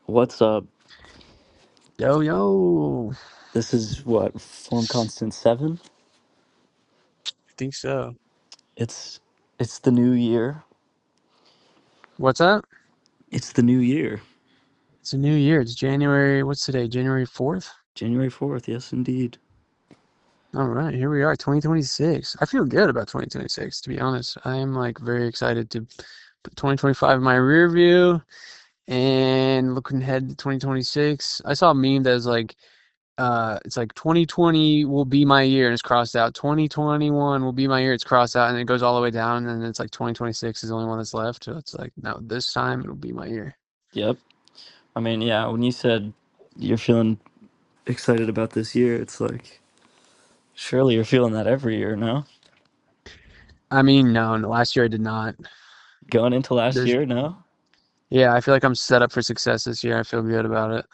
What's up? Yo, yo. This is what, Form Constant 7? I think so. It's it's the new year. What's up? It's the new year. It's a new year. It's January. What's today? January 4th? January 4th, yes indeed. All right, here we are, 2026. I feel good about 2026, to be honest. I'm like very excited to put 2025 in my rear view and looking ahead to 2026. I saw a meme that was like, it's like 2020 will be my year and it's crossed out. 2021 will be my year, it's crossed out, and it goes all the way down, and then it's like 2026 is the only one that's left. So it's like, no, this time it'll be my year. Yep. I mean, yeah, when you said you're feeling excited about this year, it's like surely you're feeling that every year, no? I mean, no, last year I did not. Going into last There's, year, no? yeah, I feel like I'm set up for success this year. I feel good about it.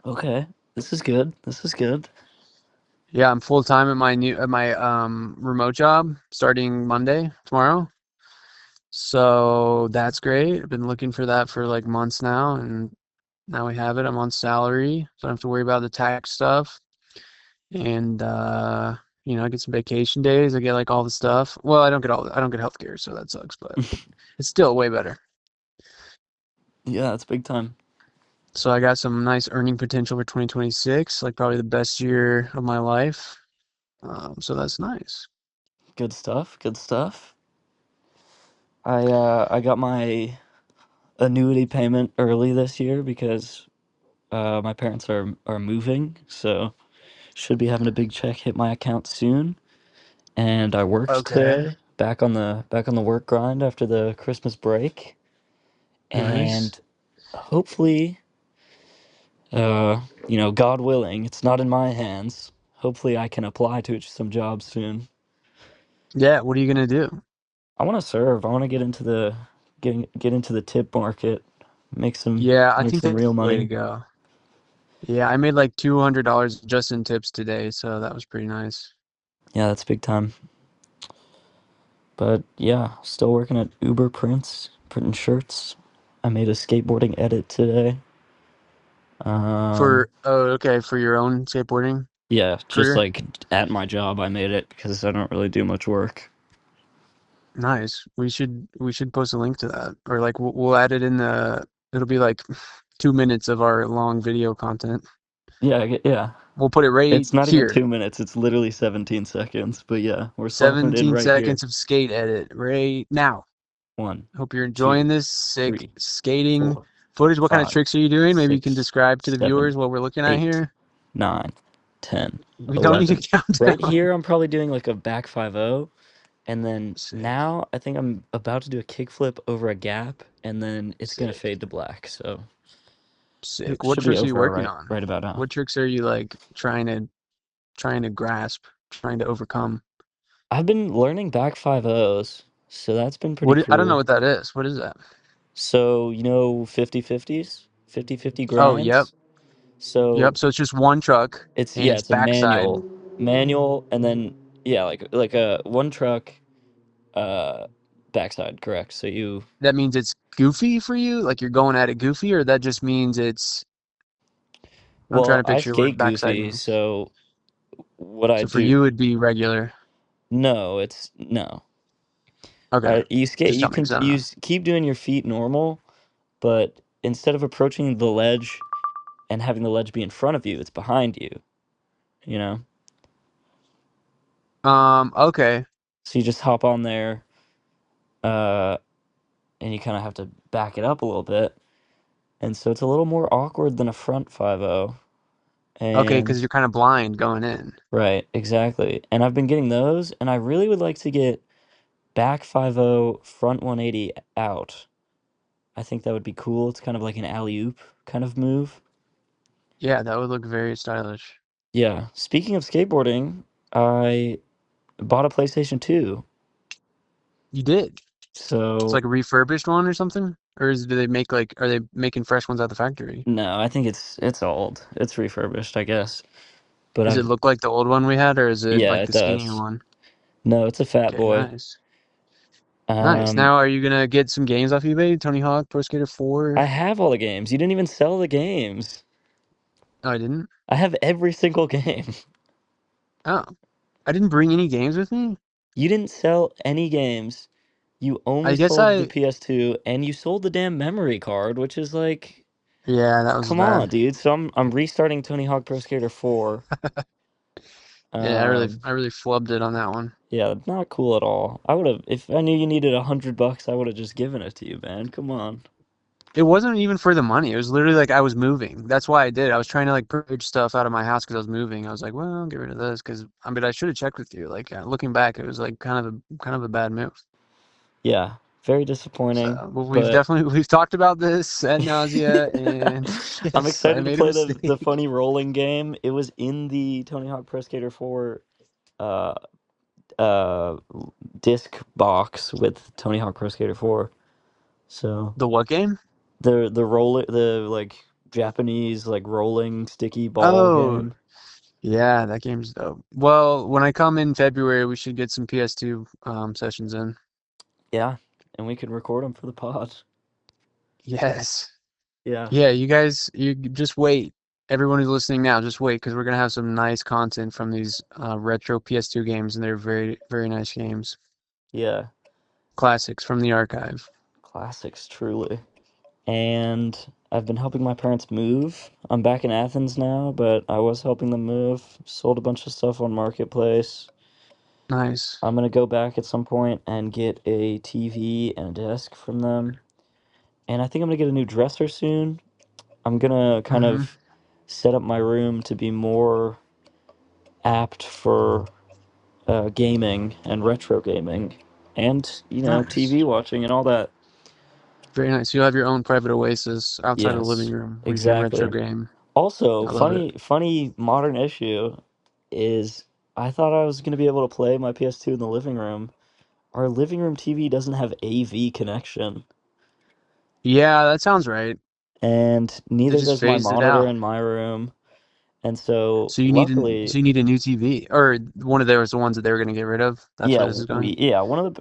Okay. This is good. This is good. Yeah, I'm full time at my remote job starting Monday, tomorrow. So that's great. I've been looking for that for like months now, and now we have it. I'm on salary, so I don't have to worry about the tax stuff. And I get some vacation days. I get like all the stuff. Well, I don't get healthcare, so that sucks, but it's still way better. Yeah, that's big time. So I got some nice earning potential for 2026, like probably the best year of my life. So that's nice. Good stuff. Good stuff. I got my annuity payment early this year because my parents are moving, so should be having a big check hit my account soon. And I worked Okay. today, back on the work grind after the Christmas break, Nice. and hopefully, God willing, it's not in my hands. Hopefully, I can apply to some jobs soon. Yeah, what are you gonna do? I want to serve. I want to get into the tip market, make some Yeah, I make think some that's real the way to money. go. Yeah, I made like $200 just in tips today, so that was pretty nice. Yeah, that's big time. But yeah, still working at Uber Prints, printing shirts. I made a skateboarding edit today. Um, For your own skateboarding yeah, just career? like at my job, I made it because I don't really do much work. Nice. We should post a link to that, or like we'll add it in the. It'll be like 2 minutes of our long video content. Yeah, yeah. We'll put it right It's not even here. 2 minutes. It's literally 17 seconds. But yeah, we're slapping it in 17 right here. seconds of skate edit right now. One, Hope you're two, enjoying this sick three, skating 4, footage. What kind of 5, tricks are you doing? Maybe you can 6, describe to the 7, viewers what we're looking at 8, here. 9, 10, We don't need to 11. count Right down. here, I'm probably doing like a back 5-0. And then Sick, now I think I'm about to do a kickflip over a gap, and then it's gonna sick, fade to black. So it sick. What should be tricks are you over working right on? right about now. What tricks are you like trying to grasp, trying to overcome? I've been learning back 5-0s, so that's been pretty I don't know cool. what that is. What is that? So 50/50s, 50/50 Oh, yep, grinds. So yep. So it's just one truck it's and yeah, it's it's a backside. manual, and then yeah, like a one truck, uh, backside, correct. So you That means it's goofy for you, like you're going at it goofy, or that just means it's. I'm trying well, to I picture what skate backside goofy, means. so what I So for do, you, it'd be regular. no, it's no. Okay, You skate. just tell me, because I don't know. Keep doing your feet normal, but instead of approaching the ledge and having the ledge be in front of you, it's behind you. You know, Okay. so you just hop on there, uh, and you kind of have to back it up a little bit, and so it's a little more awkward than a front 5-0. Okay, And because you're kind of blind going in. right, exactly. And I've been getting those, and I really would like to get back 5-0, front 180 out. I think that would be cool. It's kind of like an alley oop kind of move. Yeah, that would look very stylish. Yeah. Speaking of skateboarding, I bought a PlayStation 2. You did. It's So, like a refurbished one or something? Do they make like, are they making fresh ones at the factory? no, I think it's old. It's refurbished, I guess. But Does it I've look like the old one we had, or is it yeah, like it the skinny does. one? No, it's a fat Okay, boy. nice. Nice. Um, Now, are you gonna get some games off eBay? Tony Hawk, Pro Skater I 4? have all the games. You didn't even sell the games. Oh, I didn't. I have every single game. Oh, I didn't bring any games with me. You didn't sell any games. You only I guess sold the I. PS2 and you sold the damn memory card, which is like, Yeah, that was come on, bad. dude. So I'm restarting Tony Hawk Pro Skater 4. Yeah, Um, I really flubbed it on that one. yeah, not cool at all. I would have, if I knew you needed $100, I would have just given it to you, man. Come on. It wasn't even for the money. It was literally like I was moving. That's why I did it. I was trying to like purge stuff out of my house because I was moving. I was like, well, I'll get rid of this because I mean I should have checked with you. Like looking back, it was like kind of a bad move. Yeah, very disappointing, So, but but we've talked about this ad nausea, and I'm yes, I excited to made a play the mistake. funny rolling game. It was in the Tony Hawk Pro Skater 4 uh uh disc box with Tony Hawk Pro Skater 4. So The what game? the like Japanese like rolling sticky ball Oh, game. yeah, that game's dope. Well, when I come in February, we should get some PS2 sessions in. Yeah, and we could record them for the pod. Yes. Yeah. Yeah, you guys, you just wait. Everyone who's listening now, just wait because we're gonna have some nice content from these retro PS2 games, and they're very nice games, Yeah. classics from the archive. Classics truly. And I've been helping my parents move. I'm back in Athens now, but I was helping them move. Sold a bunch of stuff on Marketplace. Nice. I'm gonna go back at some point and get a TV and a desk from them. And I think I'm gonna get a new dresser soon. I'm gonna kind Mm-hmm. of set up my room to be more apt for gaming and retro gaming and, Nice. TV watching and all that. Very nice. You'll have your own private oasis outside of the living Yes, room where you can retro exactly. game. Also, I love it. funny modern issue is I thought I was going to be able to play my PS2 in the living room. Our living room TV doesn't have AV connection, Yeah, that sounds right. and They neither just does my phased it monitor out. in my room. And so, So luckily, you need a new TV, or one of those the ones that they were gonna get rid of. That's yeah, why this is going.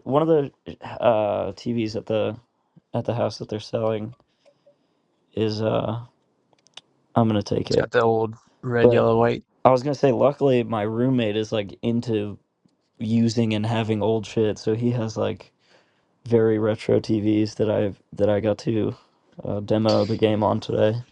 one of the TVs at the house that they're selling is I'm gonna take It's it. got the old red, But yellow, white. I was gonna say, luckily, my roommate is like into using and having old shit, so he has like very retro TVs that I got to demo the game on today.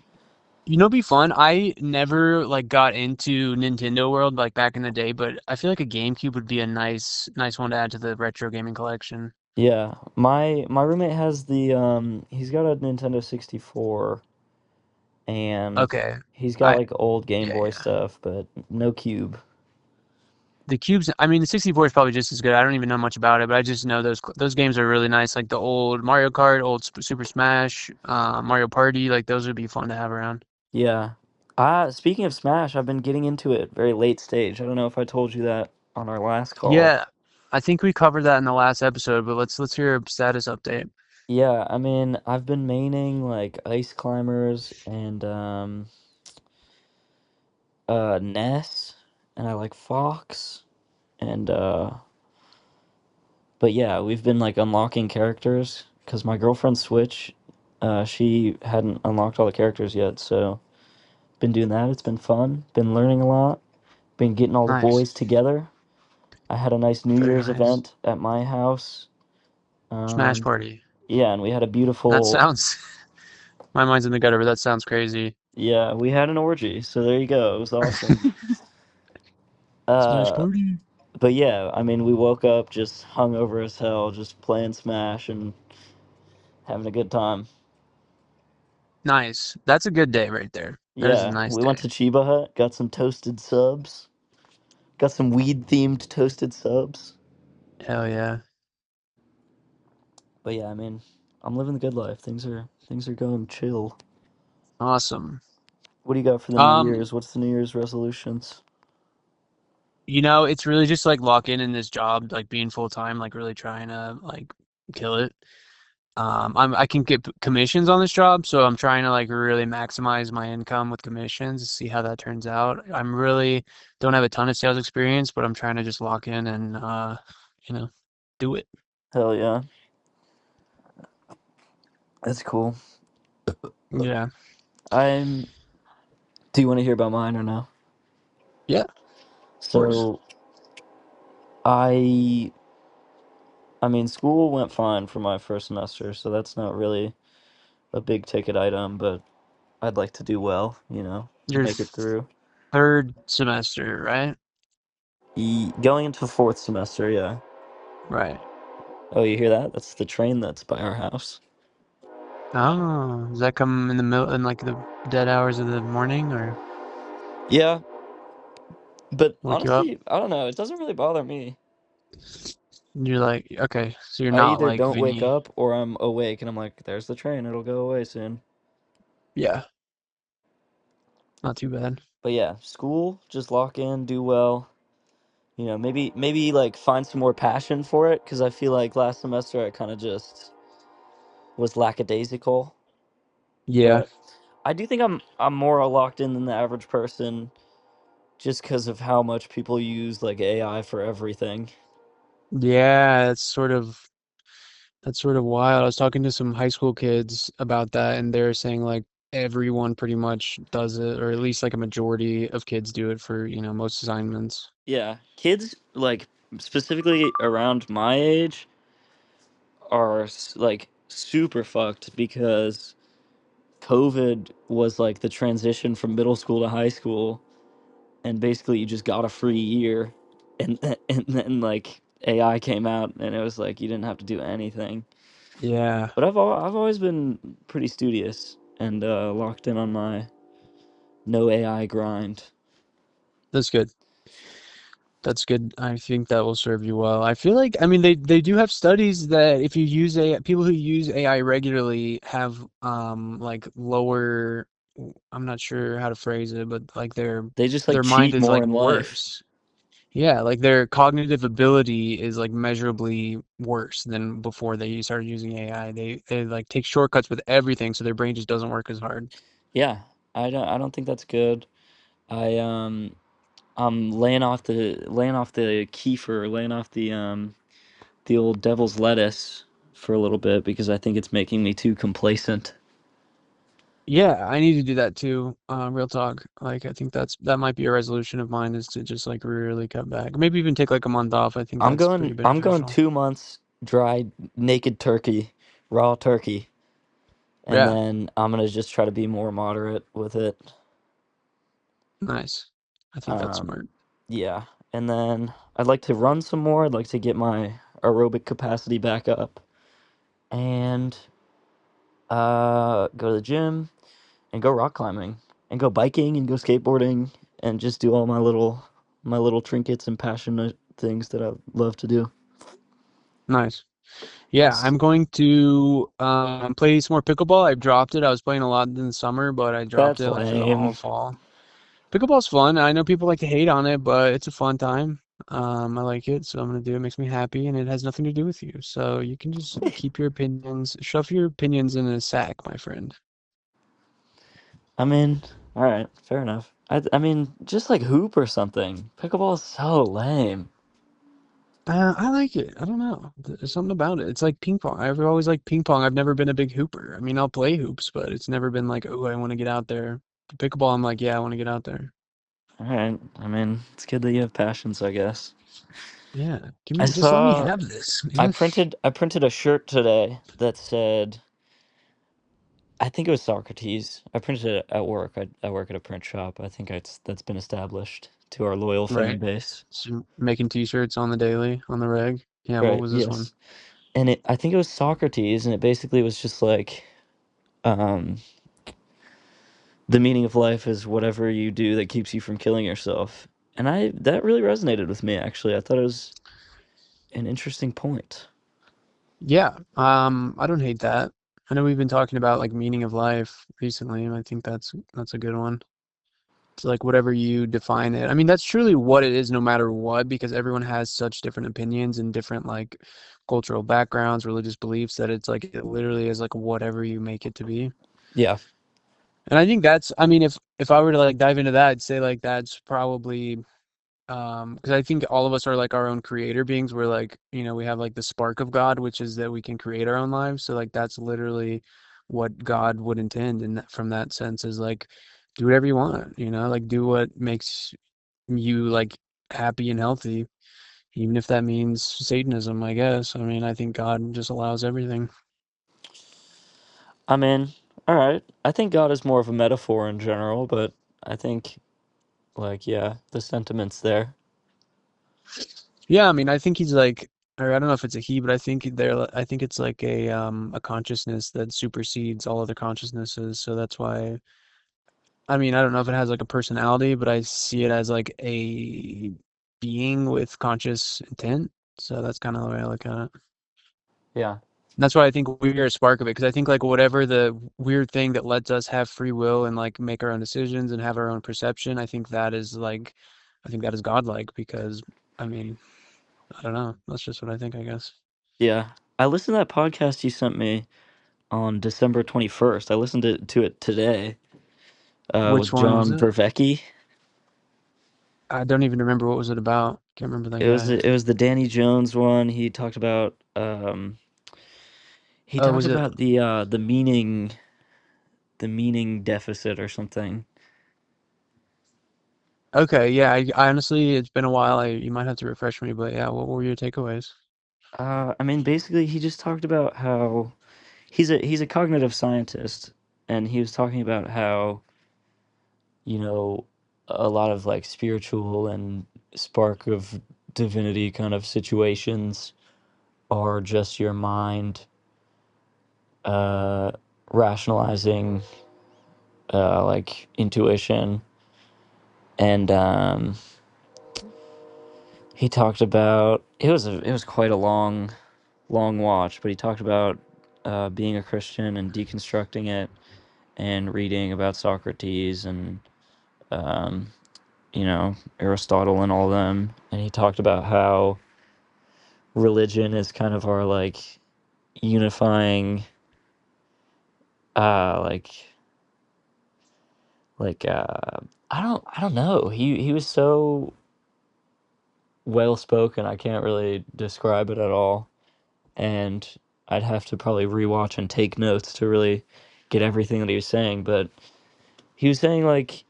You know, it'd be fun. I never like got into Nintendo World like back in the day, but I feel like a GameCube would be a nice one to add to the retro gaming collection. Yeah, my roommate has the he's got a Nintendo 64 and Okay. he's got I like old Game Yeah, Boy yeah. stuff, but no cube. The cubes, I mean, the 64 is probably just as good. I don't even know much about it, but I just know those games are really nice. Like the old Mario Kart, old Super Smash, Mario Party, like those would be fun to have around. Yeah. Speaking of Smash, I've been getting into it very late stage. I don't know if I told you that on our last call. Yeah, I think we covered that in the last episode, but let's hear a status update. Yeah, I mean, I've been maining like Ice Climbers and Ness, and I like Fox, and but yeah, we've been like unlocking characters because my girlfriend's Switch, she hadn't unlocked all the characters yet, so been doing that. It's been fun. Been learning a lot. Been getting all the Nice, boys together. I had a nice New very Year's nice. event at my house. Smash Um, Party. yeah, and we had a That beautiful, sounds, my mind's in the gutter, but that sounds crazy. yeah, we had an orgy. So there you go. It was awesome. Smash Uh, Party. but yeah, I mean, we woke up just hungover as hell, just playing Smash and having a good time. Nice. That's a good day right there. That is a Yeah, nice we went day. to Chiba Hut, got some toasted subs, got some weed themed toasted subs. Hell yeah. But yeah, I mean, I'm living the good life. Things are going chill. Awesome. What do you got for the New Um, Year's? What's the New Year's resolutions? you know, it's really just like lock in this job, like being full time, like really trying to like kill it. I can get commissions on this job, so I'm trying to like really maximize my income with commissions, see how that turns out. I'm really don't have a ton of sales experience, but I'm trying to just lock in and you know, do it. Hell yeah. That's cool. Yeah, of I'm. Do you want to hear about mine or no? yeah, of course. So I. I mean, school went fine for my first semester, so that's not really a big ticket item, but I'd like to do well, Your make it through. third semester, right? Going into fourth semester, yeah. Right. Oh, you hear that? That's the train that's by our house. Oh, does that come in the middle in like the dead hours of the morning or Yeah, but wake you up? honestly, I don't know. It doesn't really bother me. You're like, okay, so you're I not either like don't wake Vinny. up or I'm awake and I'm like, there's the train. It'll go away soon. Yeah, not too bad. But yeah, school, just lock in, do well. Maybe like find some more passion for it because I feel like last semester I kind of just was lackadaisical. Yeah. But I do think I'm more locked in than the average person just because of how much people use like AI for everything. Yeah, that's sort of wild. I was talking to some high school kids about that, and they're saying like everyone pretty much does it, or at least like a majority of kids do it for, most assignments. Yeah, kids like specifically around my age are like super fucked because COVID was like the transition from middle school to high school, and basically you just got a free year, and and then like AI came out, and it was like you didn't have to do anything. Yeah, But I've always been pretty studious and locked in on my no AI grind. that's good. That's good. I think that will serve you well. I feel like, I mean, they do have studies that if you use people who use AI regularly have like lower, I'm not sure how to phrase it, but like They just like their mind cheat is more like in life. worse. Yeah, like their cognitive ability is like measurably worse than before they started using AI. They like take shortcuts with everything, so their brain just doesn't work as hard. Yeah, I don't think that's good. I I'm laying off the kefir, laying off the old devil's lettuce for a little bit because I think it's making me too complacent. Yeah, I need to do that too. Real talk. Like I think that might be a resolution of mine is to just like really cut back. Maybe even take like a month off. I think I'm that's going pretty I'm going beneficial. 2 months dry naked turkey, raw turkey, and Yeah, then I'm gonna just try to be more moderate with it. nice. I think that's Um, smart. yeah, and then I'd like to run some more. I'd like to get my aerobic capacity back up and go to the gym and go rock climbing and go biking and go skateboarding and just do all my little trinkets and passionate things that I love to do. Nice. Yeah, I'm going to play some more pickleball. I've dropped it. I was playing a lot in the summer, but I dropped That's it like for the all lame. fall. Pickleball's fun. I know people like to hate on it, but it's a fun time. I like it, so I'm gonna do it. Makes me happy, and it has nothing to do with you. So you can just keep your opinions, shove your opinions in a sack, my friend. I mean, all right, fair enough. I mean, just like hoop or something. Pickleball is so lame. I like it. I don't know. There's something about it. It's like ping pong. I've always liked ping pong. I've never been a big hooper. I mean, I'll play hoops, but it's never been like, oh, I want to get out there. Pickleball, I'm like, yeah, I want to get out there. All right. I mean, it's good that you have passions, I guess. Yeah, I just let me saw have this, I man. printed I printed a shirt today that said I think it was Socrates. I printed it at work. I work at a print shop. I think that's been established to our loyal fan Right. base. So making t-shirts on the daily, on the reg. Yeah, what Right, was this one? yes. And I think it was Socrates, and it basically was just like um the meaning of life is whatever you do that keeps you from killing yourself. And that really resonated with me actually. I thought it was an interesting point. Yeah, I don't hate that. I know we've been talking about like meaning of life recently, and I think that's a good one. It's like whatever you define it. I mean, that's truly what it is no matter what, because everyone has such different opinions and different like cultural backgrounds, religious beliefs that it's like it literally is like whatever you make it to be. Yeah. And I think that's, I mean, if I were to like dive into that, I'd say like that's probably because I think all of us are like our own creator beings. We're like, we have like the spark of God, which is that we can create our own lives. So like that's literally what God would intend, and from that sense is like do whatever you want, like do what makes you like happy and healthy, even if that means Satanism, I guess. I mean, I think God just allows everything. I mean, all right. I think God is more of a metaphor in general, but I think, like, yeah, the sentiment's there. Yeah, I mean, I think he's like, or I don't know if it's a he, but I think it's like a consciousness that supersedes all other consciousnesses. So that's why, I mean, I don't know if it has like a personality, but I see it as like a being with conscious intent. So that's kind of the way I look at it. Yeah. And that's why I think we're a spark of it, because I think like whatever the weird thing that lets us have free will and like make our own decisions and have our own perception, I think that is godlike because, I mean, I don't know. That's just what I think, I guess. Yeah. I listened to that podcast you sent me on December 21st. I listened to it today Which with one was John it? Vervecchi. I don't even remember what was it about. Can't remember that guy. It was the Danny Jones one. He Oh, talked was it? about the meaning deficit or something. Okay, yeah. I honestly, it's been a while. You might have to refresh me, but yeah, what were your takeaways? I mean, basically, he just talked about how he's a cognitive scientist, and he was talking about how, you know, a lot of like spiritual and spark of divinity kind of situations are just your mind uh, rationalizing like intuition, and he talked about it was quite a long watch, but he talked about being a Christian and deconstructing it and reading about Socrates and um, Aristotle and all them, and he talked about how religion is kind of our like unifying like like I don't know. He was so well spoken. I can't really describe it at all, and I'd have to probably rewatch and take notes to really get everything that he was saying. But he was saying like,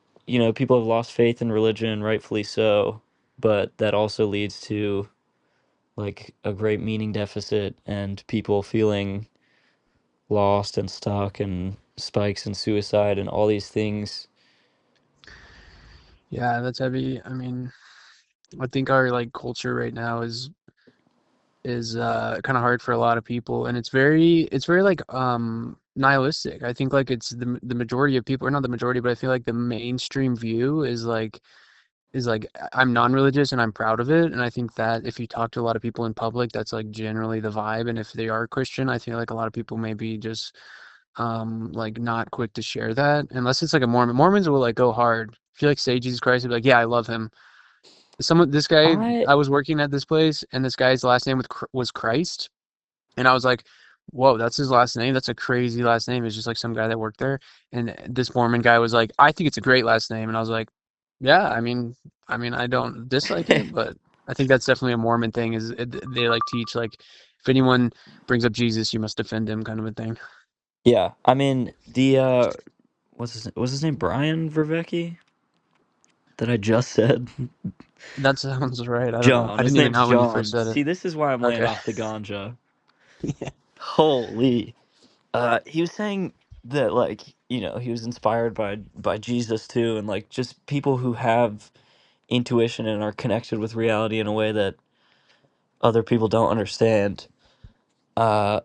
people have lost faith in religion, rightfully so, but that also leads to like a great meaning deficit and people feeling lost and stuck and spikes and suicide and all these things. Yeah, that's heavy. I mean, I think our like culture right now is kind of hard for a lot of people, and it's very like nihilistic. I think like it's the majority of people, or not the majority, but I feel like the mainstream view is like I'm non-religious and I'm proud of it. And I think that if you talk to a lot of people in public, that's like generally the vibe. And if they are Christian, I feel like a lot of people may be just like not quick to share that unless it's like a Mormon. Mormons will like go hard. If you like say Jesus Christ, they'll be like, yeah, I love him. This guy, I I was working at this place, and this guy's last name was Christ, and I was like, whoa, that's his last name. That's a crazy last name. It's just like some guy that worked there. And this Mormon guy was like, I think it's a great last name. And I was like, yeah, I mean, I don't dislike it, but I think that's definitely a Mormon thing. They like teach like if anyone brings up Jesus, you must defend him, kind of a thing. Yeah, I mean the was his name Brian Vervecchi that I just said? That sounds right. I don't know. John. I His didn't even name's know when you first John. said it. See, this is why I'm laying Okay. off the ganja. Yeah. Holy. He was saying that like, he was inspired by Jesus too, and like just people who have intuition and are connected with reality in a way that other people don't understand. Uh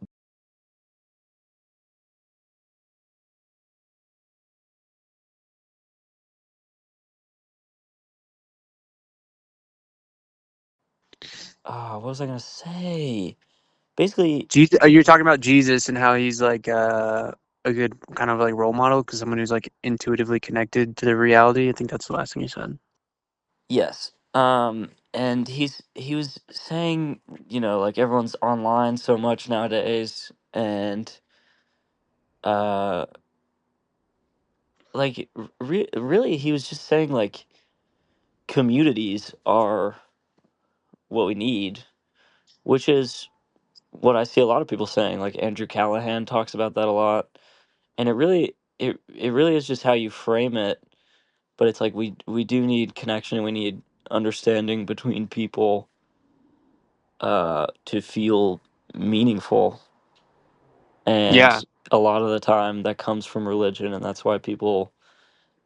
what was I gonna say? Basically, Jesus, you're talking about Jesus and how he's like a good kind of like role model because someone who's like intuitively connected to the reality. I think that's the last thing you said. yes. And he was saying, like everyone's online so much nowadays, and uh, like really, he was just saying like communities are what we need, which is what I see a lot of people saying. Like Andrew Callahan talks about that a lot. and it really is just how you frame it. But it's like we do need connection and we need understanding between people to feel meaningful. And Yeah. a lot of the time that comes from religion, and that's why people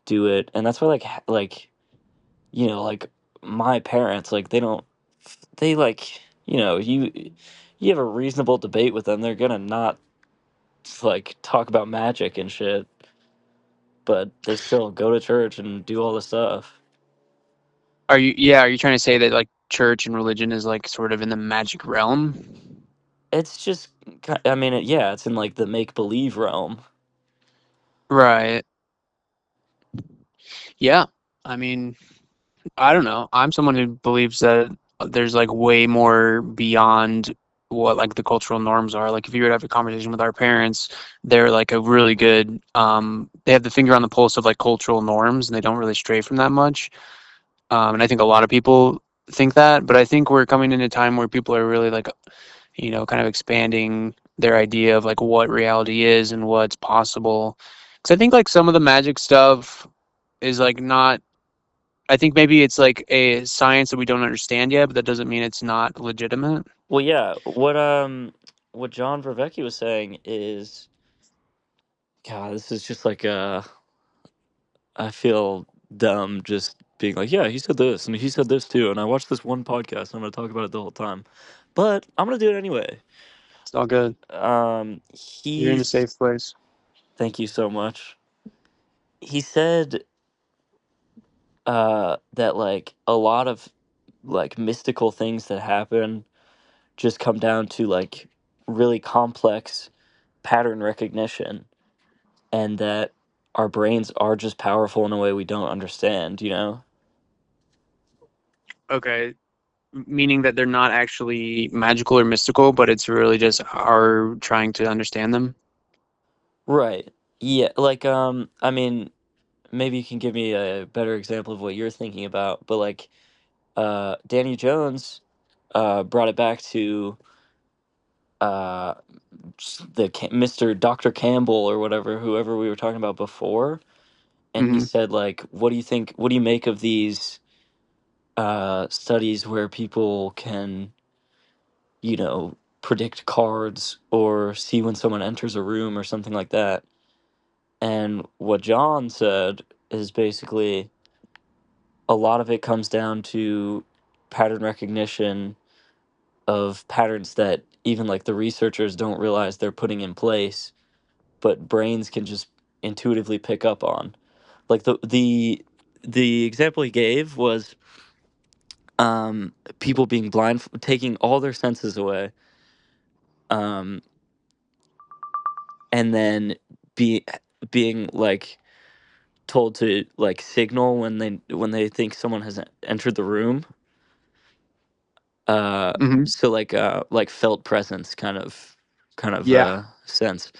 do it. And that's why like like my parents, like they like you have a reasonable debate with them, they're gonna not like talk about magic and shit, but they still go to church and do all this stuff. Are you trying to say that like church and religion is like sort of in the magic realm? It's just I mean yeah, it's in like the make believe realm. Right. Yeah. I mean, I don't know. I'm someone who believes that there's like way more beyond what like the cultural norms are. Like if you were to have a conversation with our parents, they're like a really good they have the finger on the pulse of like cultural norms and they don't really stray from that much. And I think a lot of people think that, but I think we're coming in a time where people are really like, kind of expanding their idea of like what reality is and what's possible. Because I think like some of the magic stuff is like not I think maybe it's like a science that we don't understand yet, but that doesn't mean it's not legitimate. Well, yeah, what John Vervecchi was saying is, God, this is just like I feel dumb just being like, yeah, he said this and he said this too, and I watched this one podcast. I'm going to talk about it the whole time, but I'm going to do it anyway. It's all good. You're in a He's safe place. Thank you so much. He said that like a lot of like mystical things that happen just come down to like really complex pattern recognition, and that our brains are just powerful in a way we don't understand, you know? Okay. Meaning that they're not actually magical or mystical, but it's really just our trying to understand them. Right. Yeah, like I mean, maybe you can give me a better example of what you're thinking about, but like Danny Jones brought it back to uh Mr. Dr. Campbell or whatever, whoever we were talking about before, and he Hmm. said like, what do you make of these studies where people can, predict cards or see when someone enters a room or something like that? And what John said is basically a lot of it comes down to pattern recognition of patterns that even like the researchers don't realize they're putting in place, but brains can just intuitively pick up on. Like the example he gave was people being blind, taking all their senses away, um, and then be being like told to like signal when they think someone has entered the room. Uh, Hmm. so like felt presence kind of Yeah. sense.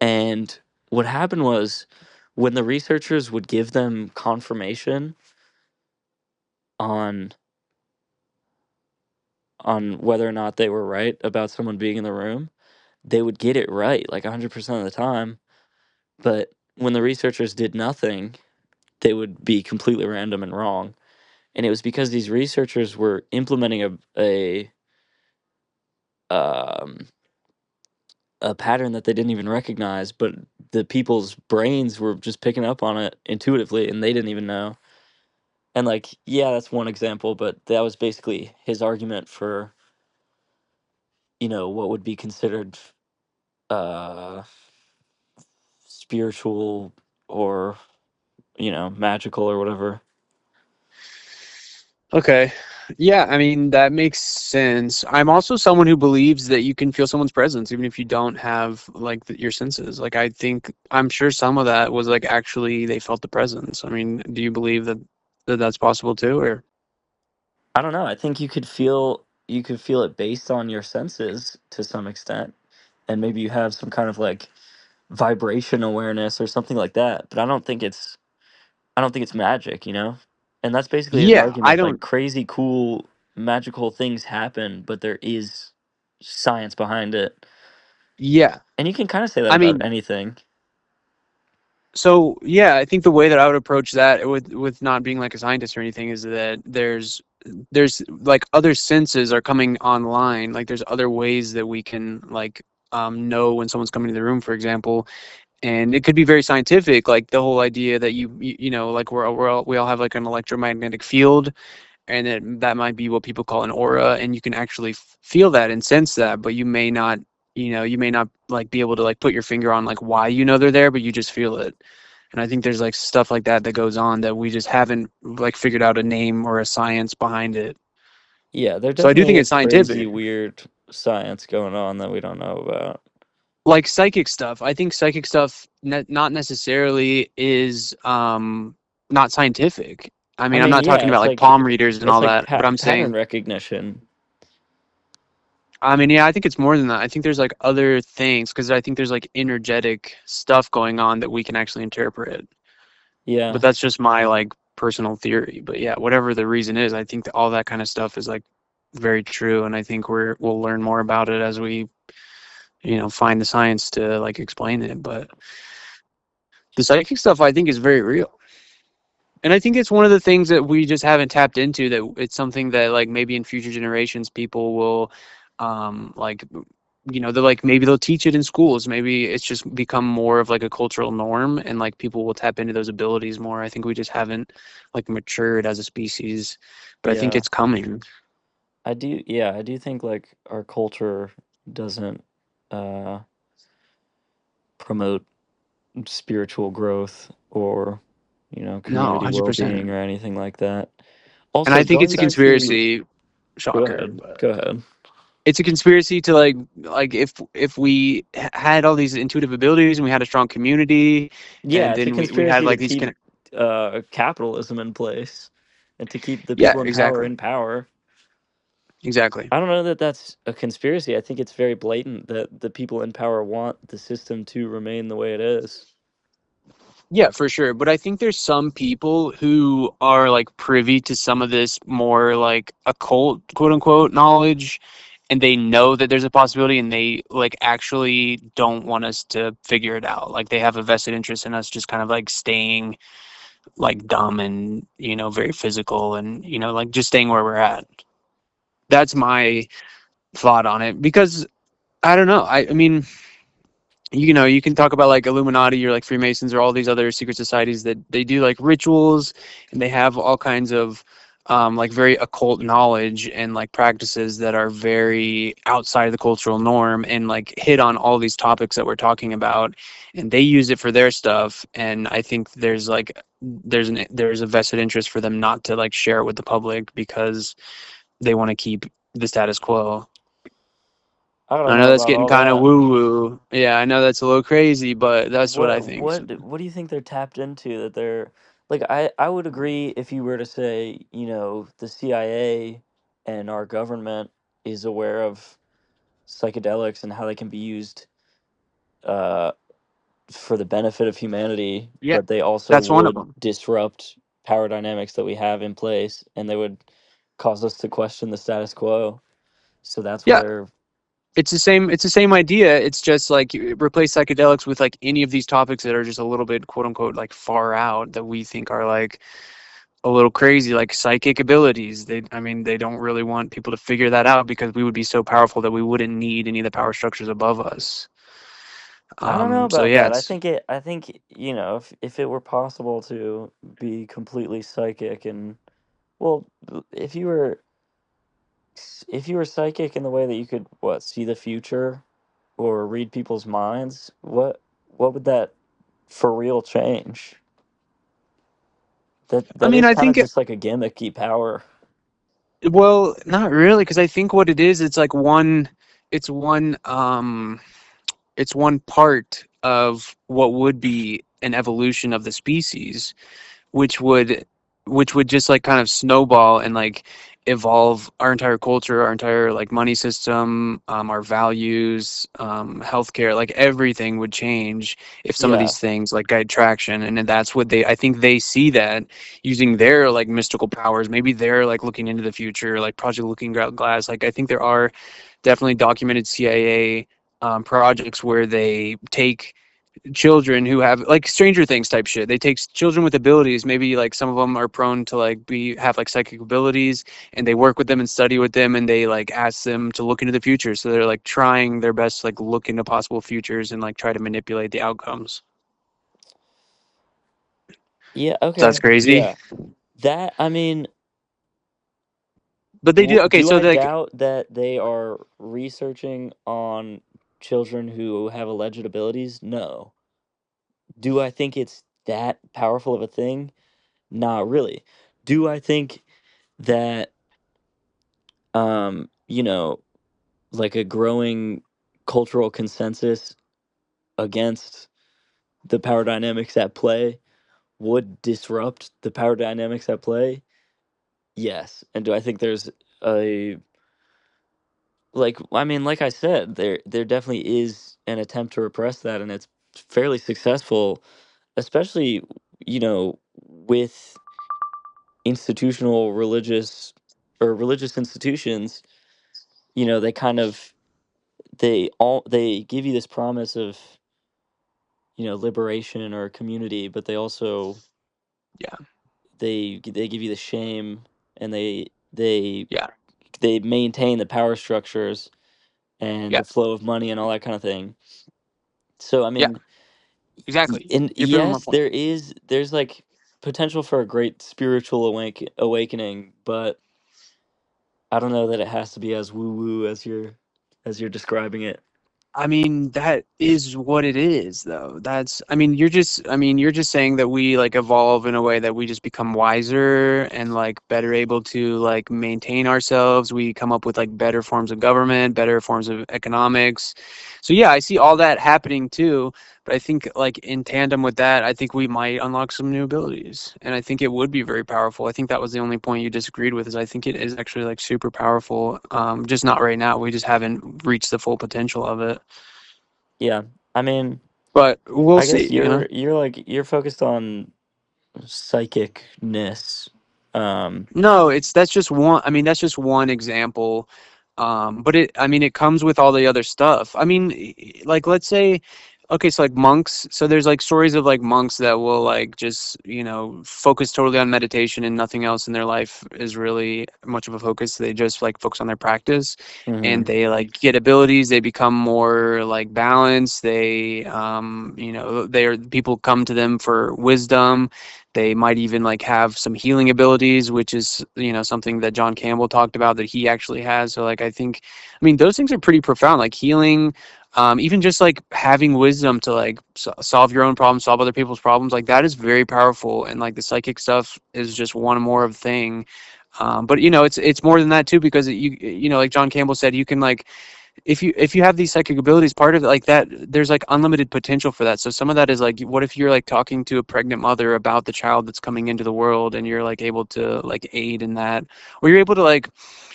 And what happened was when the researchers would give them confirmation on whether or not they were right about someone being in the room, they would get it right like 100% of the time. But when the researchers did nothing, they would be completely random and wrong. And it was because these researchers were implementing um, a pattern that they didn't even recognize, but the people's brains were just picking up on it intuitively, and they didn't even know. And like, yeah, that's one example, but that was basically his argument for what would be considered uh, spiritual or magical or whatever. Okay. Yeah, I mean, that makes sense. I'm also someone who believes that you can feel someone's presence even if you don't have like your senses. Like I'm sure some of that was like actually they felt the presence. I mean, do you believe that that's possible too or I don't know. I think you could feel it based on your senses to some extent, and maybe you have some kind of like vibration awareness or something like that. But I don't think it's magic, you know? And that's basically his Yeah, I argument. Like don't crazy cool magical things happen, but there is science behind it. yeah. And you can kind of say that I about mean, anything. So yeah, I think the way that I would approach that with not being like a scientist or anything is that there's like other senses are coming online. Like there's other ways that we can like know when someone's coming to the room, for example, and it could be very scientific. Like the whole idea that you know like we all have like an electromagnetic field, and that might be what people call an aura, and you can actually feel that and sense that, but you may not, you may not like be able to like put your finger on like why you know they're there, but you just feel it. And I think there's like stuff like that that goes on that we just haven't like figured out a name or a science behind it. Yeah, there So I do definitely think is it's crazy, scientific. weird science going on that we don't know about. Like psychic stuff, I think psychic stuff not necessarily is not scientific. I I mean, I'm mean, not yeah, talking about like palm readers and it's all like that, but I'm pattern saying, recognition. I mean, yeah, I think it's more than that. I think there's like other things because I think there's like energetic stuff going on that we can actually interpret. But Yeah, that's just my like personal theory. But yeah, whatever the reason is, I think that all that kind of stuff is like very true, and I think we'll learn more about it as we, find the science to like explain it. But the psychic stuff I think is very real. And I think it's one of the things that we just haven't tapped into, that it's something that like maybe in future generations people will like they're like maybe they'll teach it in schools. Maybe it's just become more of like a cultural norm, and like people will tap into those abilities more. I think we just haven't like matured as a species, but I think yeah. it's coming. I do think like our culture doesn't uh promote spiritual growth or, No, community 100%. well-being or anything like that. And Also, I think going it's a back to conspiracy, go shocker, ahead. but Go ahead. it's a conspiracy to like if we had all these intuitive abilities and we had a strong community, Yeah, and it's a then we had conspiracy to like these keep kind of, capitalism in place and to keep the yeah, people exactly, in power. exactly. I don't know that that's a conspiracy. I think it's very blatant that the people in power want the system to remain the way it is. Yeah, for sure. But I think there's some people who are like privy to some of this more like occult, quote unquote, knowledge, and they know that there's a possibility, and they like actually don't want us to figure it out. Like they have a vested interest in us just kind of like staying like dumb and, very physical, and, like just staying where we're at. That's my thought on it, because I don't know. I mean, you can talk about like Illuminati or like Freemasons or all these other secret societies that they do like rituals, and they have all kinds of like very occult knowledge and like practices that are very outside of the cultural norm, and like hit on all these topics that we're talking about, and they use it for their stuff. And I think there's a vested interest for them not to like share it with the public because they want to keep the status quo. I don't I know know that's about getting all kind of that. woo woo. Yeah, I know that's a little crazy, but that's what I What think. So, what what do you think they're tapped into that they're like I would agree if you were to say, the CIA and our government is aware of psychedelics and how they can be used uh for the benefit of humanity, yeah, but they also that's one of would them. disrupt power dynamics that we have in place and they would cause us to question the status quo. So that's what Yeah, they're it's the same idea. It's just like you replace psychedelics with like any of these topics that are just a little bit quote unquote like far out, that we think are like a little crazy, like psychic abilities. I mean, they don't really want people to figure that out because we would be so powerful that we wouldn't need any of the power structures above us. I don't know So about yeah, that. it's I think, if it were possible to be completely psychic and well, if you were psychic in the way that you could see the future or read people's minds, what would that for real change? I That mean, is I kind of think, just like a gimmicky power. well, not really, because I think what it is, it's like it's one, it's one part of what would be an evolution of the species, which would just like kind of snowball and like evolve our entire culture, our entire like money system, our values, healthcare, like everything would change if some of Yeah. these things like guide traction. And then that's what I think they see that using their like mystical powers. Maybe they're like looking into the future, like Project Looking Glass. Like I think there are definitely documented CIA projects where they take children who have like Stranger Things type shit. They take children with abilities, maybe like some of them are prone to like be have like psychic abilities, and they work with them and study with them, and they like ask them to look into the future. So they're like trying their best to like look into possible futures and like try to manipulate the outcomes. Yeah, So that's okay. crazy. Yeah. That, I mean, But they do okay. do So I like doubt that they are researching on children who have alleged abilities? No. Do I think it's that powerful of a thing? Not really. Do I think that you know, like a growing cultural consensus against the power dynamics at play would disrupt the power dynamics at play? Yes. And do I think there's a like I mean, like I said, there definitely is an attempt to repress that, and it's fairly successful, especially, with institutional religious or religious institutions. They kind of they give you this promise of, liberation or community, but they also yeah, they give you the shame, and they yeah, they maintain the power structures and yeah, the flow of money and all that kind of thing. So I yeah, mean, exactly. and You're proving my yes, point. there's like potential for a great spiritual awakening, but I don't know that it has to be as woo woo as you're describing it. I mean, that is what it is, though. I mean, you're just saying that we like evolve in a way that we just become wiser and like better able to like maintain ourselves. We come up with like better forms of government, better forms of economics. So yeah, I see all that happening too. But I think like in tandem with that, I think we might unlock some new abilities, and I think it would be very powerful. I think that was the only point you disagreed with, is I think it is actually like super powerful. Just not right now. We just haven't reached the full potential of it. Yeah, I mean, But we'll I guess see, you know. you're focused on psychicness. Um, No, it's that's just one. I mean, that's just one example. But I mean, it comes with all the other stuff. I mean, like let's say, okay, so like monks. So there's like stories of like monks that will like just focus totally on meditation and nothing else in their life is really much of a focus. They just like focus on their practice, and mhm. they like get abilities. They become more like balanced. They're people come to them for wisdom. They might even like have some healing abilities, which is, something that John Campbell talked about that he actually has. So like I mean, those things are pretty profound, like healing, even just like having wisdom to like solve your own problems, solve other people's problems, like that is very powerful. And like the psychic stuff is just one more of thing. But it's more than that too, because like John Campbell said, you can like if you have these psychic abilities, part of it like that, there's like unlimited potential for that. So some of that is like, what if you're like talking to a pregnant mother about the child that's coming into the world, and you're like able to like aid in that, or you're able to like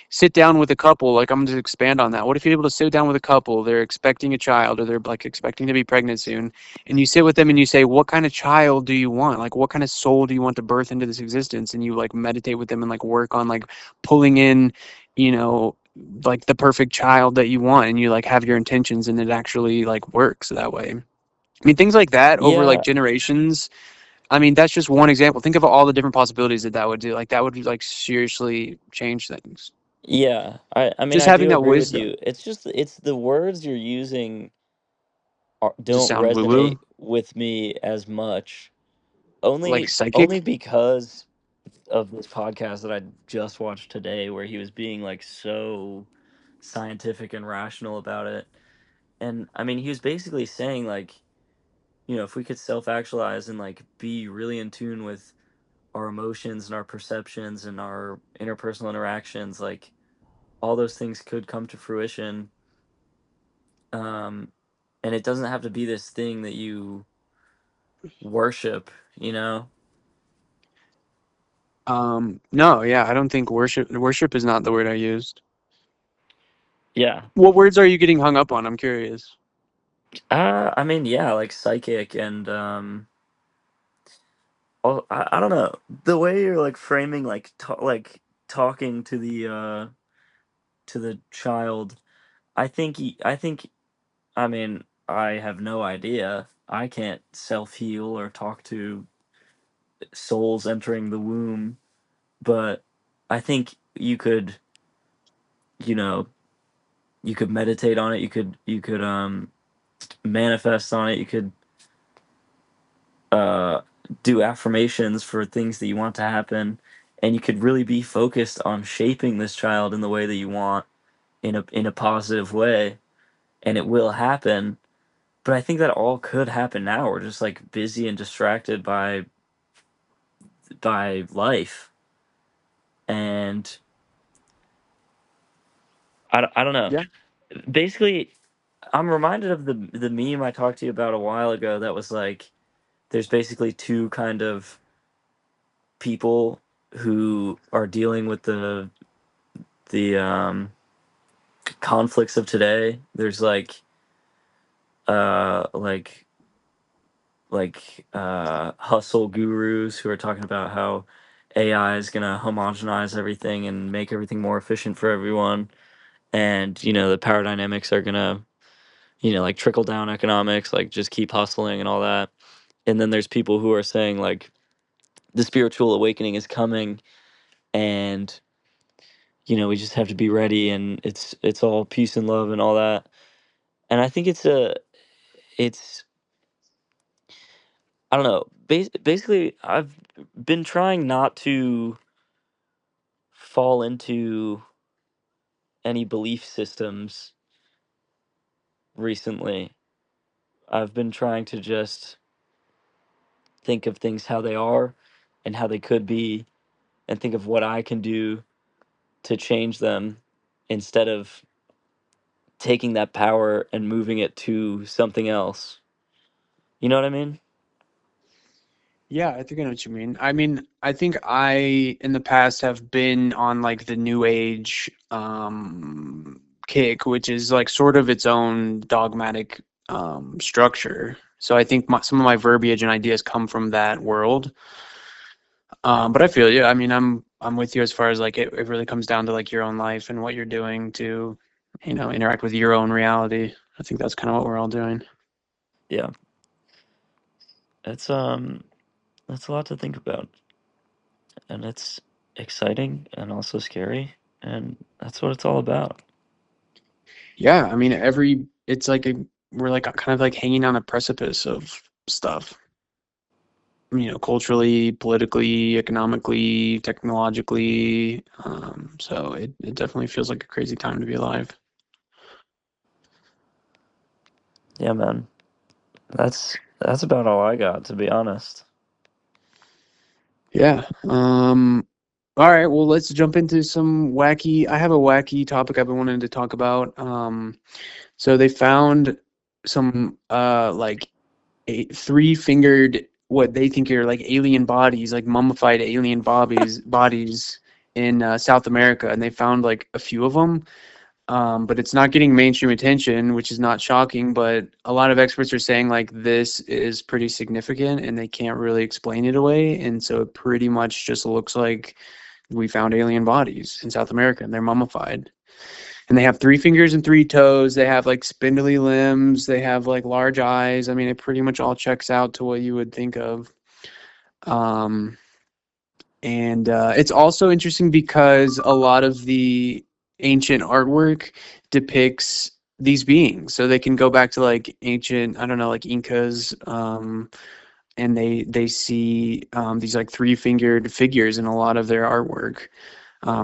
sit down with a couple. Like, I'm going to expand on that. What if you're able to sit down with a couple, they're expecting a child, or they're like expecting to be pregnant soon, and you sit with them and you say, what kind of child do you want? Like, what kind of soul do you want to birth into this existence? And you like meditate with them and like work on like pulling in, you know, like the perfect child that you want, and you like have your intentions, and it actually like works that way. I mean, things like that over like Yeah, generations. I mean, that's just one example. Think of all the different possibilities that that would do. Like, that would like seriously change things. yeah. I mean, Just I having do that agree with wisdom. you. It's the words you're using Does it don't sound woo resonate woo? with me as much. Like Only psychic? because of this podcast that I just watched today, where he was being like so scientific and rational about it. And I mean, he was basically saying like, if we could self-actualize and like be really in tune with our emotions and our perceptions and our interpersonal interactions, like all those things could come to fruition. Um, and it doesn't have to be this thing that you worship, you know? No, yeah, I don't think worship is not the word I used. Yeah. What words are you getting hung up on? I'm curious. I mean, yeah, like psychic and oh, I don't know. The way you're like framing like like talking to the child, I think I mean, I have no idea. I can't self heal or talk to souls entering the womb, but I think you could, you know, you could meditate on it. You could manifest on it. You could uh, do affirmations for things that you want to happen, and you could really be focused on shaping this child in the way that you want, in a positive way, and it will happen. But I think that all could happen now. We're just like busy and distracted by life, and I don't know. Yeah. Basically, I'm reminded of the meme I talked to you about a while ago that was like there's basically two kind of people who are dealing with the conflicts of today. There's uh like hustle gurus who are talking about how AI is gonna homogenize everything and make everything more efficient for everyone. And the power dynamics are gonna, like trickle down economics, like just keep hustling and all that. And then there's people who are saying like the spiritual awakening is coming, and we just have to be ready, and it's all peace and love and all that. And I think it's I don't know. Basically, I've been trying not to fall into any belief systems recently. I've been trying to just think of things how they are and how they could be, and think of what I can do to change them, instead of taking that power and moving it to something else. You know what I mean? Yeah, I think I know what you mean. I mean, I think I in the past have been on like the new age kick, which is like sort of its own dogmatic structure. So I think some of my verbiage and ideas come from that world. But I feel you. I mean, I'm with you as far as like it really comes down to like your own life and what you're doing to, interact with your own reality. I think that's kind of what we're all doing. Yeah. That's a lot to think about, and it's exciting and also scary, and that's what it's all about. Yeah, I mean, it's like we're like kind of like hanging on a precipice of stuff, culturally, politically, economically, technologically. So it definitely feels like a crazy time to be alive. Yeah, man. That's about all I got, to be honest. Yeah. All right, well, let's jump into some wacky. I have a wacky topic I've been wanting to talk about. So they found some like three-fingered what they think are like alien bodies, like mummified alien bodies in South America, and they found like a few of them. But it's not getting mainstream attention, which is not shocking. But a lot of experts are saying like this is pretty significant, and they can't really explain it away. And so it pretty much just looks like we found alien bodies in South America, and they're mummified. And they have three fingers and three toes. They have like spindly limbs. They have like large eyes. I mean, it pretty much all checks out to what you would think of. Um, and it's also interesting because a lot of the ancient artwork depicts these beings. So they can go back to like ancient, I don't know, like Incas, and they see these like three-fingered figures in a lot of their artwork.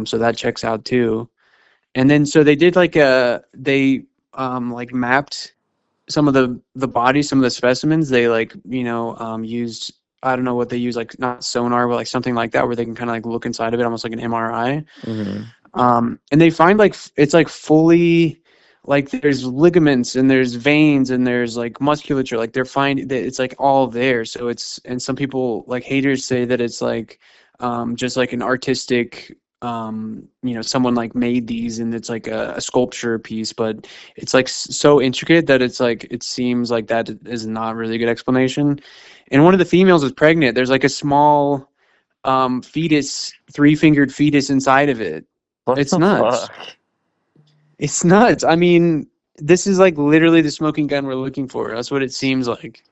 So that checks out too. And then so they did like they like mapped some of the bodies, some of the specimens. They like used, I don't know what they use, like not sonar but like something like that, where they can kind of like look inside of it almost like an MRI. Hmm. And they find like it's like fully, like there's ligaments and there's veins and there's like musculature, like they're finding that it's like all there. So it's, and some people like haters say that it's like just like an artistic, someone like made these and it's like a sculpture piece, but it's like so intricate that it's like it seems like that is not really a good explanation. And one of the females is pregnant. There's like a small fetus, three-fingered fetus inside of it. What It's the nuts. fuck? It's nuts. I mean, this is like literally the smoking gun we're looking for. That's what it seems like.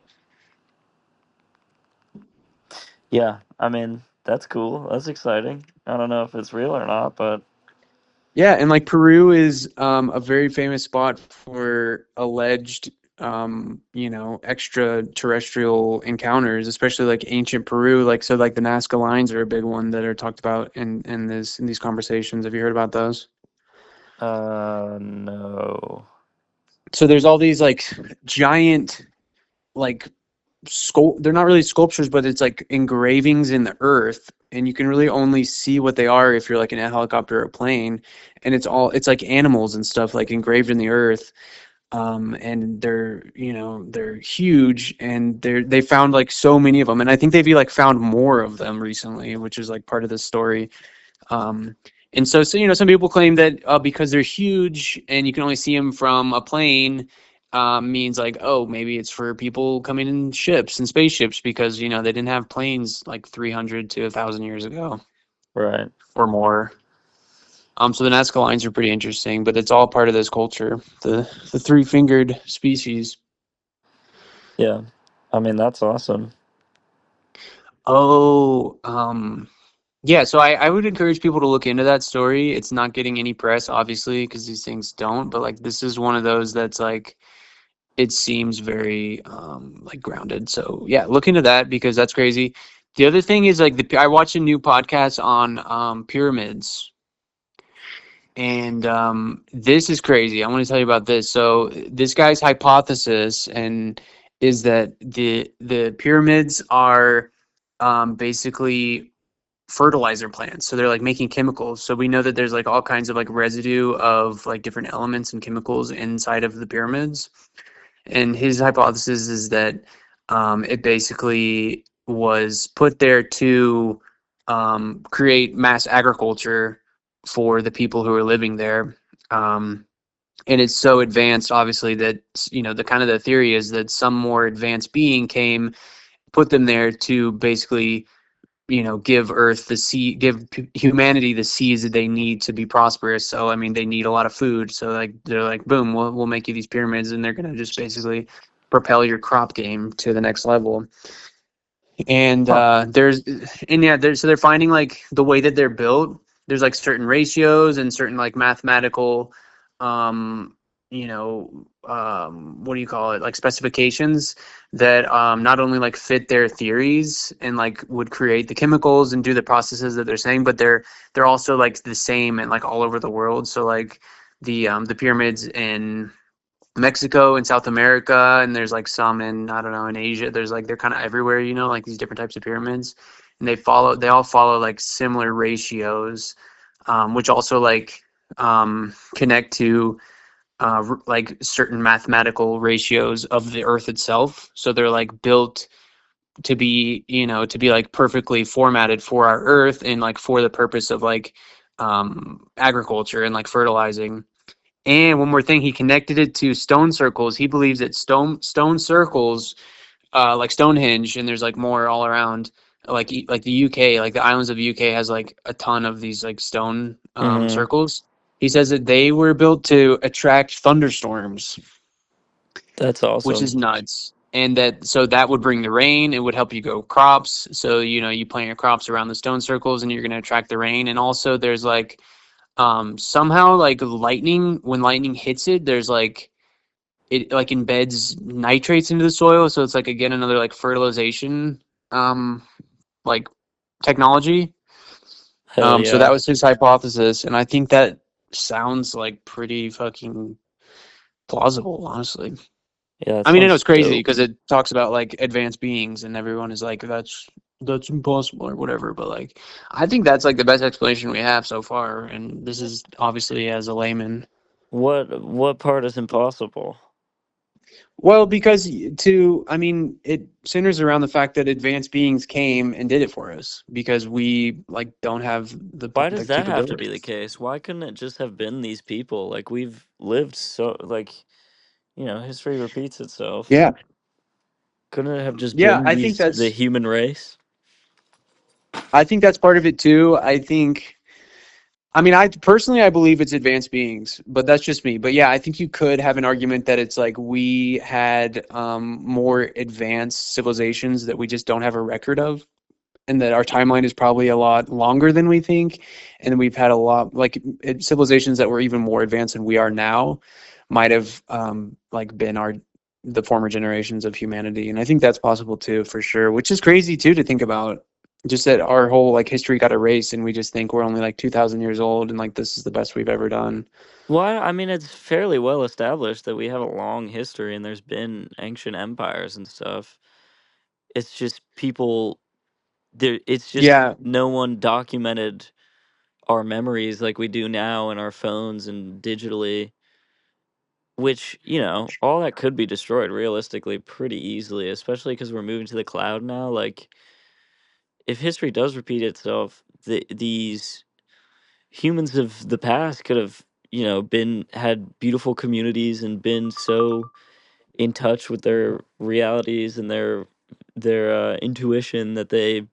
Yeah, I mean, that's cool. That's exciting. I don't know if it's real or not, but Yeah, and like Peru is a very famous spot for alleged extraterrestrial encounters, especially like ancient Peru. Like so like the Nazca lines are a big one that are talked about in these conversations. Have you heard about those? no. So there's all these like giant like they're not really sculptures, but it's like engravings in the earth, and you can really only see what they are if you're like in a helicopter or a plane, and it's like animals and stuff like engraved in the earth. And they're huge, and they found like so many of them, and I think they've like found more of them recently, which is like part of this story. um, and so some people claim that because they're huge and you can only see them from a plane, means like, oh, maybe it's for people coming in ships and spaceships because they didn't have planes like 300 to 1,000 years ago Right. or more. So the Nazca lines are pretty interesting, but it's all part of this culture, the three-fingered species. Yeah. I mean, that's awesome. Oh, yeah, so I would encourage people to look into that story. It's not getting any press, obviously, because these things don't, but like this is one of those that's like it seems very like grounded. So yeah, look into that because that's crazy. The other thing is like I watched a new podcast on pyramids, and this is crazy. I want to tell you about this. So this guy's hypothesis and is that the pyramids are basically fertilizer plants. So they're like making chemicals. So we know that there's like all kinds of like residue of like different elements and chemicals inside of the pyramids. And his hypothesis is that it basically was put there to create mass agriculture for the people who are living there. Um, and it's so advanced, obviously, that the kind of the theory is that some more advanced being came, put them there to basically give Earth the seed, give humanity the seeds that they need to be prosperous. So, I mean, they need a lot of food. So, like, they're like, boom, we'll make you these pyramids, and they're gonna just basically propel your crop game to the next level. And Huh. so they're finding like the way that they're built. There's like certain ratios and certain like mathematical, um, what do you call it? Like specifications that not only like fit their theories and like would create the chemicals and do the processes that they're saying, but they're also like the same and like all over the world. So like the pyramids in Mexico and South America, and there's like some in, I don't know, in Asia. There's like they're kind of everywhere, like these different types of pyramids, and they all follow like similar ratios, which also like connect to like certain mathematical ratios of the Earth itself. So they're like built to be like perfectly formatted for our Earth and like for the purpose of like agriculture and like fertilizing. And one more thing, he connected it to stone circles. He believes that stone circles, like Stonehenge, and there's like more all around, like the UK, like the islands of the UK has like a ton of these like stone Mm-hmm. circles. He says that they were built to attract thunderstorms, That's which awesome. is nuts. And that would bring the rain. It would help you grow crops. So you plant your crops around the stone circles, and you're going to attract the rain. And also, there's like somehow like lightning, when lightning hits it, there's like it like embeds nitrates into the soil, so it's like again another like fertilization um like technology. Hell So that yeah. was his hypothesis, and I think that sounds like pretty fucking plausible, honestly. Yeah, that I mean, I know sounds it's crazy dope. because it talks about like advanced beings, and everyone is like, that's impossible or whatever. But like, I think that's like the best explanation we have so far, and this is obviously as a layman. What part is impossible? Well, because I mean, it centers around the fact that advanced beings came and did it for us because we like don't have Why the does that have to be capability. the case? Why couldn't it just have been these people? Like we've lived so like, history repeats itself. Yeah, Couldn't it have just yeah, been the human race? I think that's part of it too. I mean, I personally I believe it's advanced beings, but that's just me. But yeah, I think you could have an argument that it's like we had more advanced civilizations that we just don't have a record of. and that our timeline is probably a lot longer than we think, and we've had a lot like civilizations that were even more advanced than we are now might have like been our the former generations of humanity, and I think that's possible too for sure, which is crazy too to think about. Just that our whole like history got erased, and we just think we're only like 2,000 years old, and like this is the best we've ever done. Well, I mean, it's fairly well established that we have a long history and there's been ancient empires and stuff. It's just people there. It's just Yeah, no one documented our memories like we do now in our phones and digitally, which, all that could be destroyed realistically pretty easily, especially because we're moving to the cloud now. Like, if history does repeat itself, these humans of the past could have, been had beautiful communities and been so in touch with their realities and their intuition that they,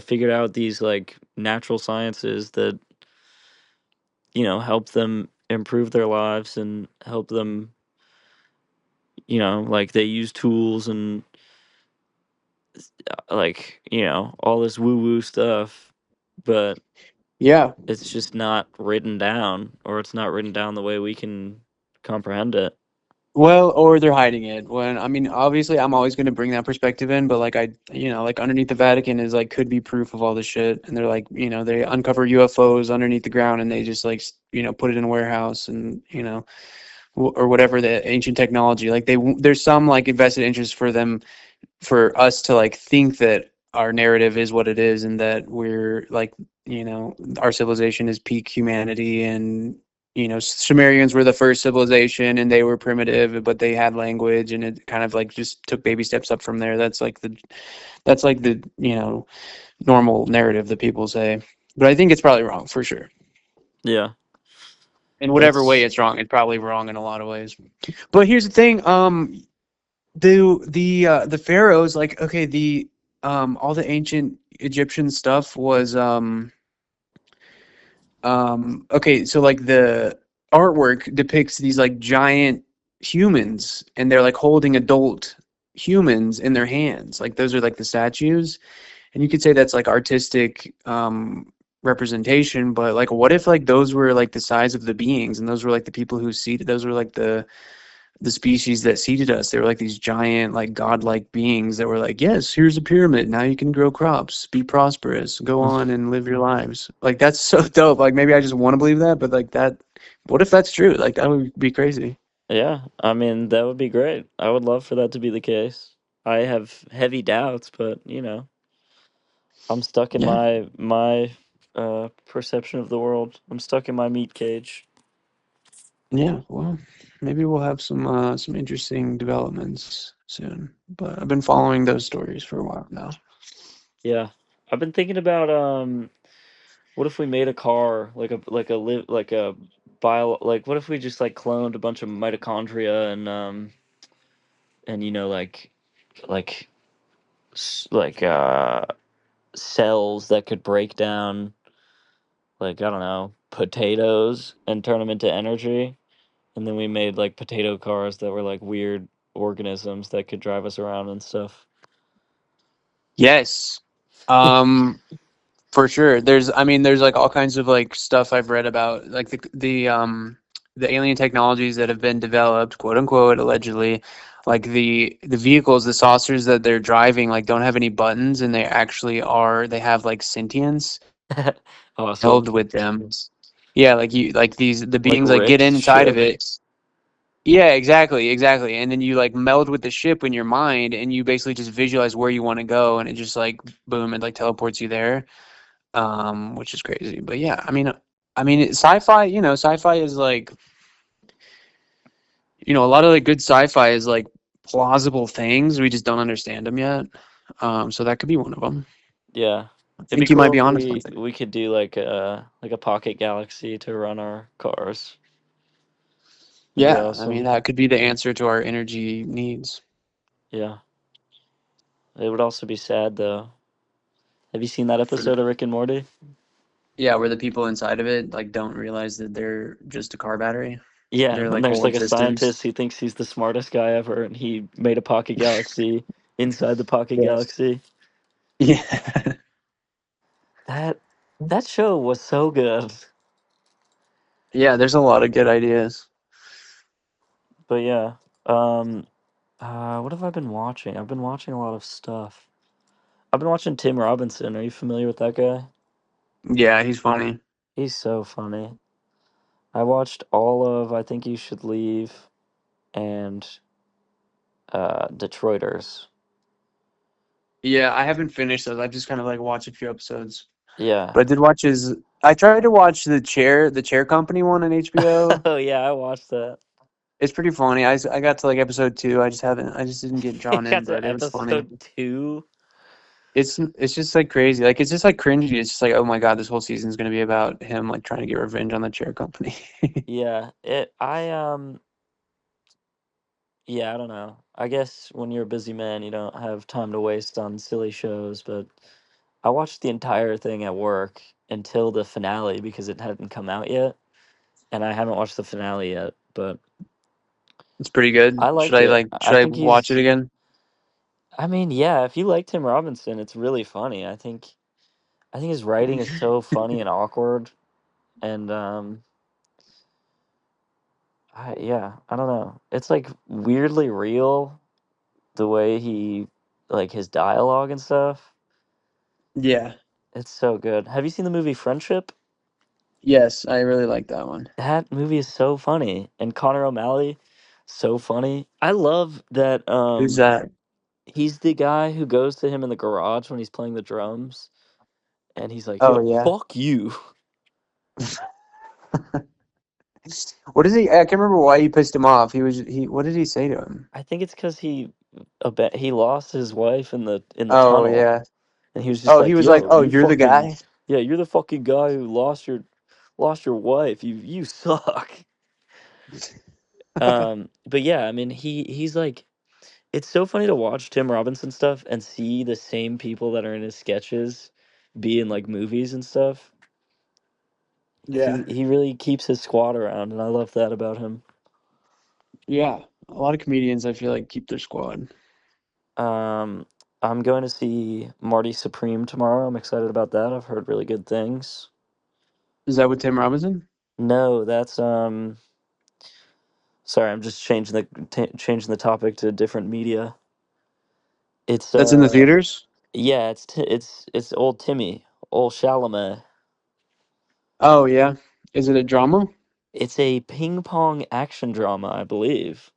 figured out these like natural sciences that, help them improve their lives and help them, like they use tools and like, all this woo woo stuff, but yeah. it's just not written down, or it's not written down the way we can comprehend it. Well, or they're hiding it. When I mean, obviously, I'm always going to bring that perspective in, but like like underneath the Vatican is like could be proof of all this shit, and they're like, they uncover UFOs underneath the ground, and they just like, put it in a warehouse, and or whatever the ancient technology. Like there's some like invested interest for them for us to like think that our narrative is what it is and that we're like our civilization is peak humanity and Sumerians were the first civilization and they were primitive but they had language and it kind of like just took baby steps up from there. That's like the normal narrative that people say, but I think it's probably wrong for sure. Yeah, In whatever way it's it's wrong, it's probably wrong in a lot of ways. But here's the thing, the pharaohs, like, okay, the all the ancient Egyptian stuff was okay, so like the artwork depicts these like giant humans and they're like holding adult humans in their hands, like those are like the statues, and you could say that's like artistic representation, but like what if like those were like the size of the beings and those were like the people who seated, those were like the species that seeded us. They were like these giant, like godlike beings that were like, yes, here's a pyramid. Now you can grow crops, be prosperous, go on and live your lives. Like that's so dope. Like maybe I just want to believe that, but like that, what if that's true? Like that would be crazy. yeah, I mean, that would be great. I would love for that to be the case. I have heavy doubts, but I'm stuck in Yeah. my perception of the world. I'm stuck in my meat cage. Yeah. Well, maybe we'll have some interesting developments soon. But I've been following those stories for a while now. Yeah. I've been thinking about what if we made a car like a bio, like what if we just like cloned a bunch of mitochondria and like like cells that could break down, like, I don't know, potatoes and turn them into energy, and then we made like potato cars that were like weird organisms that could drive us around and stuff. Yes. Um, For sure. I mean, there's like all kinds of like stuff I've read about like the alien technologies that have been developed, quote unquote, allegedly, like the vehicles, the saucers that they're driving like don't have any buttons and they have like sentience held Awesome. with them. Yeah, like the Like beings like get Rick's inside of ship. it. Yeah, exactly, exactly. And then you like meld with the ship in your mind and you basically just visualize where you want to go and it just like boom, it like teleports you there, which is crazy. But yeah, sci-fi. Sci-fi is like, a lot of like good sci-fi is like plausible things. We just don't understand them yet. So that could be one of them. Yeah. I It'd be think you might cool be if onto we something. we could do like a pocket galaxy to run our cars. That'd be Yeah, I mean awesome. that could be the answer to our energy needs. Yeah. It would also be sad though. Have you seen that For the episode of Rick and Morty? Yeah, where the people inside of it like don't realize that they're just a car battery. Yeah, Their and like there's whole like a existence. scientist who thinks he's the smartest guy ever, and he made a pocket galaxy inside the pocket Yes. galaxy. Yeah. That that show was so good. Yeah, there's a lot of good ideas. But yeah, um, what have I been watching? I've been watching a lot of stuff. I've been watching Tim Robinson. Are you familiar with that guy? Yeah, he's funny. He's so funny. I watched all of I Think You Should Leave and Detroiters. Yeah, I haven't finished those. I've just kind of like watched a few episodes. Yeah. But I did watch his. I tried to watch the Chair Company one on HBO. Oh yeah, I watched that. It's pretty funny. I got to like episode 2. I just didn't get I drawn in, got to but it was funny. episode 2. It's just like crazy. Like it's just like cringy. It's just like, oh my God, this whole season's gonna be about him like trying to get revenge on the Chair Company. Yeah, it yeah, I don't know. I guess when you're a busy man, you don't have time to waste on silly shows, but I watched the entire thing at work until the finale because it hadn't come out yet, and I haven't watched the finale yet, but It's pretty good. I Should liked I it. like I should I think watch it he's again? I mean, yeah, if you like Tim Robinson, it's really funny. I think his writing is so funny and awkward and I don't know. It's like weirdly real the way he like his dialogue and stuff. Yeah. It's so good. Have you seen the movie Friendship? Yes, I really like that one. That movie is so funny. And Connor O'Malley, so funny. I love that Who's that? he's the guy who goes to him in the garage when he's playing the drums and he's like, Oh "Yo, yeah. fuck you." What is he? I can't remember why he pissed him off. He. What did he say to him? I think it's cuz he lost his wife in the Oh tunnel yeah. and he was just Oh, he like, was like, "Yo, oh, you're the guy. you're the fucking guy who lost your wife. You suck." But yeah, I mean, he's like, it's so funny to watch Tim Robinson stuff and see the same people that are in his sketches be in like movies and stuff. Yeah. He really keeps his squad around, and I love that about him. Yeah. A lot of comedians, I feel like, keep their squad. Um, I'm going to see Marty Supreme tomorrow. I'm excited about that. I've heard really good things. Is that with Tim Robinson? No, that's sorry, I'm just changing the topic to different media. It's That's in the theaters? yeah, it's old Timmy, old Chalamet. Oh yeah. Is it a drama? It's a ping pong action drama, I believe.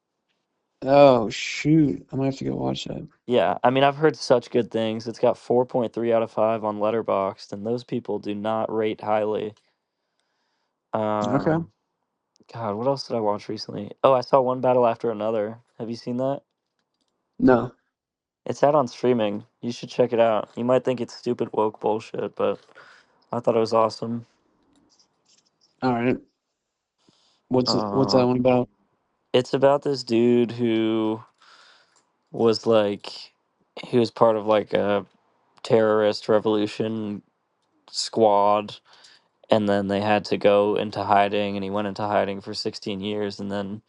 Oh shoot. I might have to go watch that. Yeah, I mean, I've heard such good things. It's got 4.3 out of 5 on Letterboxd, and those people do not rate highly. Okay. Um, God, what else did I watch recently? Oh, I saw One Battle After Another. Have you seen that? No. It's out on streaming. You should check it out. You might think it's stupid woke bullshit, but I thought it was awesome. All right. What's that Uh, one about? it's about this dude who was like, he was part of like a terrorist revolution squad, and then they had to go into hiding, and he went into hiding for 16 years, and then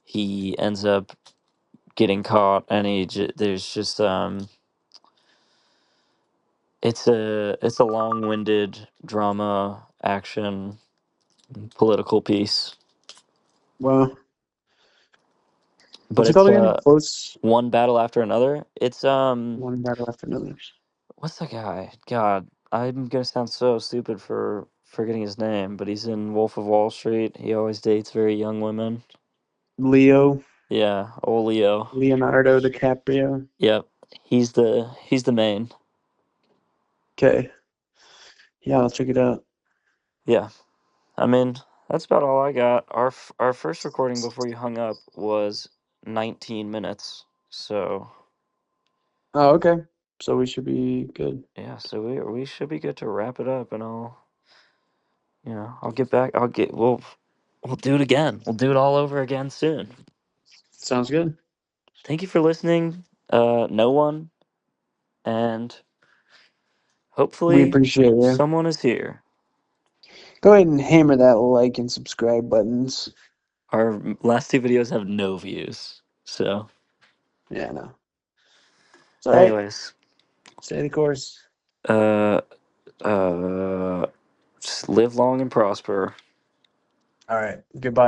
he ends up getting caught, and there's just it's a long-winded drama action political piece, Well, but what's it it's called again? Close one battle after another. It's one battle after another. what's the guy? God, I'm gonna sound so stupid for forgetting his name, but he's in Wolf of Wall Street. He always dates very young women. Leo, Yeah, old Leo. Leonardo DiCaprio. Yep, he's the main. Okay. Yeah, I'll check it out. Yeah, I mean that's about all I got. Our first recording before you hung up was 19 minutes. So Oh, okay. So we should be good. yeah, so we should be good to wrap it up, and I'll get back. We'll do it again. We'll do it all over again soon. Sounds good. Thank you for listening, no one, and We hopefully appreciate you. someone is here. Go ahead and hammer that like and subscribe buttons. Our last two videos have no views, so Yeah, no. It's all right. anyways. Stay the course. Uh, uh, just live long and prosper. All right. Goodbye.